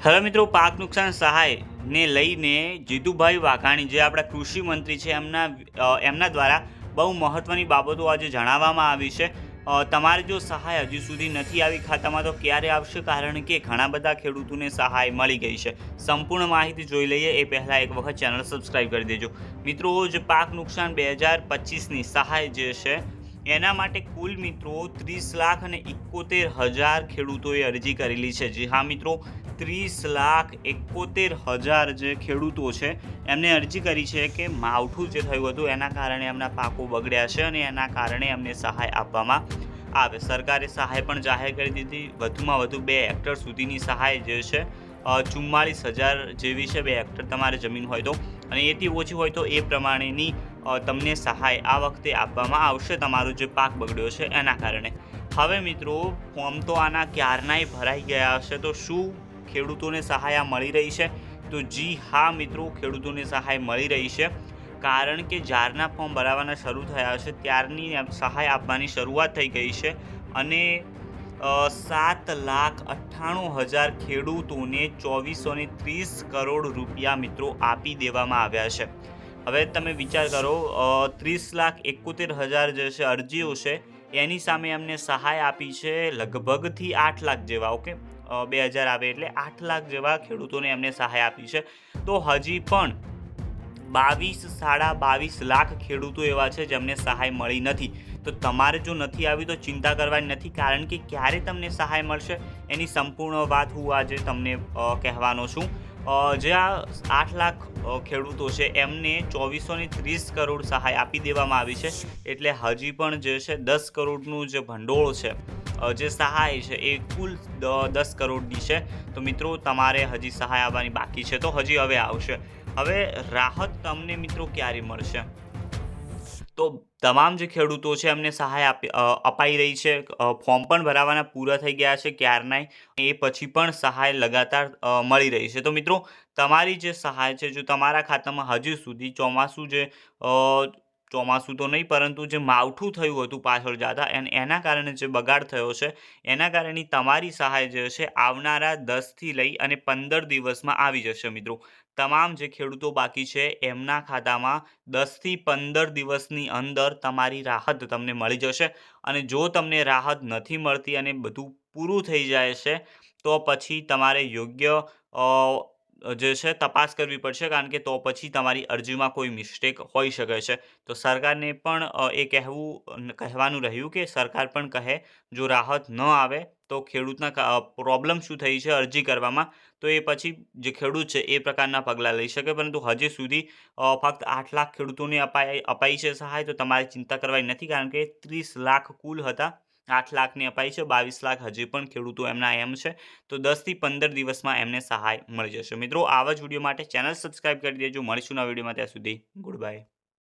હવે મિત્રો પાક નુકસાન સહાયને લઈને જીતુભાઈ વાઘાણી જે આપણા કૃષિ મંત્રી છે એમના દ્વારા બહુ મહત્ત્વની બાબતો આજે જણાવવામાં આવી છે। તમારે જો સહાય હજી સુધી નથી આવી ખાતામાં તો ક્યારે આવશે, કારણ કે ઘણા બધા ખેડૂતોને સહાય મળી ગઈ છે। સંપૂર્ણ માહિતી જોઈ લઈએ એ પહેલાં એક વખત ચેનલ સબસ્ક્રાઈબ કરી દેજો। મિત્રો જે પાક નુકસાન 2025ની સહાય જે છે એના માટે કુલ મિત્રો 30,71,000 ખેડૂતોએ અરજી કરેલી છે। જી હા મિત્રો, 30,71,000 જે ખેડૂતો છે એમને અરજી કરી છે કે માવઠું જે થયું હતું એના કારણે એમના પાકો બગડ્યા છે અને એના કારણે એમને સહાય આપવામાં આવે। સરકારે સહાય પણ જાહેર કરી દીધી। વધુમાં વધુ 2 હેક્ટર સુધીની સહાય જે છે 44,000 જેવી છે 2 હેક્ટર તમારે જમીન હોય તો, અને એથી ઓછી હોય તો એ પ્રમાણેની તમને સહાય આ વખતે આપવામાં આવશે તમારો જે પાક બગડ્યો છે એના કારણે। હવે મિત્રો ફોર્મ તો આના ક્યારનાય ભરાઈ ગયા હશે, તો શું ખેડૂતોને સહાય મળી રહી છે? તો જી હા મિત્રો, ખેડૂતોને સહાય મળી રહી છે, કારણ કે જ્યારના ફોર્મ ભરાવાના શરૂ થયા છે ત્યારની સહાય આપવાની શરૂઆત થઈ ગઈ છે અને 7,98,000 ખેડૂતોને 2430 કરોડ રૂપિયા મિત્રો આપી દેવામાં આવ્યા છે। હવે તમે વિચાર કરો, 30,71,000 જે છે અરજીઓ છે એની સામે એમને સહાય આપી છે લગભગથી 8 લાખ જેવા। ઓકે, 2000 આવે એટલે 8 લાખ જેવા ખેડૂતોને એમને સહાય આપી છે। તો હજી પણ 22-22.5 લાખ ખેડૂતો એવા છે જેમને સહાય મળી નથી। તો તમારે જો નથી આવી તો ચિંતા કરવાની નથી, કારણ કે ક્યારે તમને સહાય મળશે એની સંપૂર્ણ વાત હું આજે તમને કહેવાનો છું। જે આ 8 લાખ ખેડૂતો છે એમને 2430 કરોડ સહાય આપી દેવામાં આવી છે, એટલે હજી પણ જે છે 10 કરોડનું જે ભંડોળ છે જે સહાય છે એ કુલ 10 કરોડની છે। તો મિત્રો તમારે હજી સહાય આવવાની બાકી છે, તો હજી હવે આવશે। હવે રાહત તમને મિત્રો ક્યારે મળશે? તો તમામ જે ખેડૂતો છે એમને સહાય અપાઈ રહી છે। ફોર્મ પણ ભરાવાના પૂરા થઈ ગયા છે ક્યારનાય, એ પછી પણ સહાય લગાતાર મળી રહી છે। તો મિત્રો તમારી જે સહાય છે, જો તમારા ખાતામાં હજુ સુધી ચોમાસું તો નહીં પરંતુ જે માવઠું થયું હતું પાછળ જતા એના કારણે જે બગાડ થયો છે એના કારણે તમારી સહાય જે છે આવનારા 10થી લઈ અને 15 દિવસમાં આવી જશે। મિત્રો તમામ જે ખેડૂતો બાકી છે એમના ખાતામાં 10થી 15 દિવસની અંદર તમારી રાહત તમને મળી જશે। અને જો તમને રાહત નથી મળતી અને બધું પૂરું થઈ જાય છે તો પછી તમારે યોગ્ય જે છે તપાસ કરવી પડશે, કારણ કે તો પછી તમારી અરજીમાં કોઈ મિસ્ટેક હોઈ શકે છે। તો સરકારને પણ એ કહેવાનું રહ્યું કે સરકાર પણ કહે, જો રાહત ન આવે તો ખેડૂતના પ્રોબ્લેમ શું થઈ છે અરજી કરવામાં, તો એ પછી જે ખેડૂત છે એ પ્રકારના પગલાં લઈ શકે। પરંતુ હજી સુધી ફક્ત 8 લાખ ખેડૂતોને અપાઈ છે સહાય, તો તમારે ચિંતા કરવાની નથી, કારણ કે 30 લાખ કુલ હતા, 8 લાખને અપાઈ છે, 22 લાખ હજી પણ ખેડૂતો એમના એમ છે। તો 10થી 15 દિવસમાં એમને સહાય મળી જશે। મિત્રો આવા જ વિડીયો માટે ચેનલ સબસ્ક્રાઈબ કરી દેજો। મળીશું નવા વિડીયોમાં, ત્યાં સુધી ગુડ બાય।